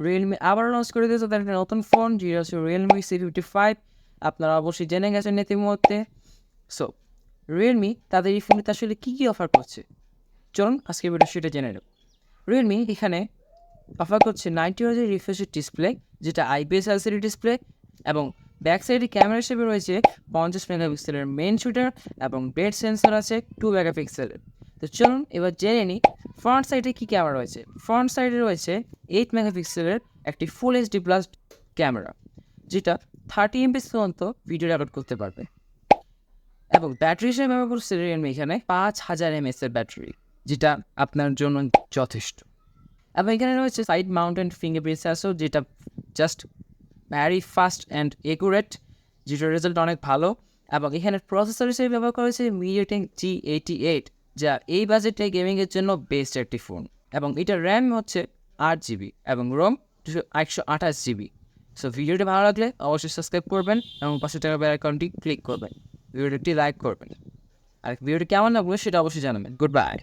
Realme আবার launch করে দিয়েছে তাদের একটা নতুন ফোন, যেটা হচ্ছে রিয়েলমি C55। আপনারা অবশ্যই জেনে গেছেন ইতিমধ্যে। সো রিয়েলমি তাদের এই ফোনটিতে আসলে কী কী অফার করছে, চলুন আজকে ভিডিও সেটা জেনে নেব। রিয়েলমি এখানে অফার করছে 90 হার্জ রিফ্রেশের ডিসপ্লে, যেটা IPS LCD ডিসপ্লে, এবং ব্যাক সাইডে ক্যামেরা হিসেবে রয়েছে 50 মেগাপিক্সেলের মেন শুটার এবং ডেড সেন্সর আছে 2 মেগাপিক্সেলের। তো চলুন এবার জেনে নিই ফ্রন্ট সাইডে কী ক্যামেরা রয়েছে। ফ্রন্ট সাইডে রয়েছে 8 মেগাপিক্সেলের একটি ফুল HD প্লাস ক্যামেরা, যেটা 30 MP পর্যন্ত ভিডিও রেকর্ড করতে পারবে। এবং ব্যাটারি হিসেবে ব্যবহার করছে রিয়েলমি এখানে 5000 mAh এর ব্যাটারি, যেটা আপনার জন্য যথেষ্ট। এবং এখানে রয়েছে সাইড মাউন্টেন ফিঙ্গারপ্রিন্ট সেন্সর, যেটা just very fast and accurate, যেটার রেজাল্ট অনেক ভালো। এবং এখানে প্রসেসর হিসেবে ব্যবহার করা হয়েছে MediaTek G88, যা এই বাজেটে গেমিংয়ের জন্য বেস্ট একটি ফোন। এবং এটার র্যাম হচ্ছে 8GB এবং রোম 128GB। সো ভিডিওটি ভালো লাগলে অবশ্যই সাবস্ক্রাইব করবেন এবং পাশে টাকা বেল আইকনটি ক্লিক করবেন, ভিডিওটি লাইক করবেন, আর ভিডিওটি কেমন লাগলো সেটা অবশ্যই জানাবেন। Good bye.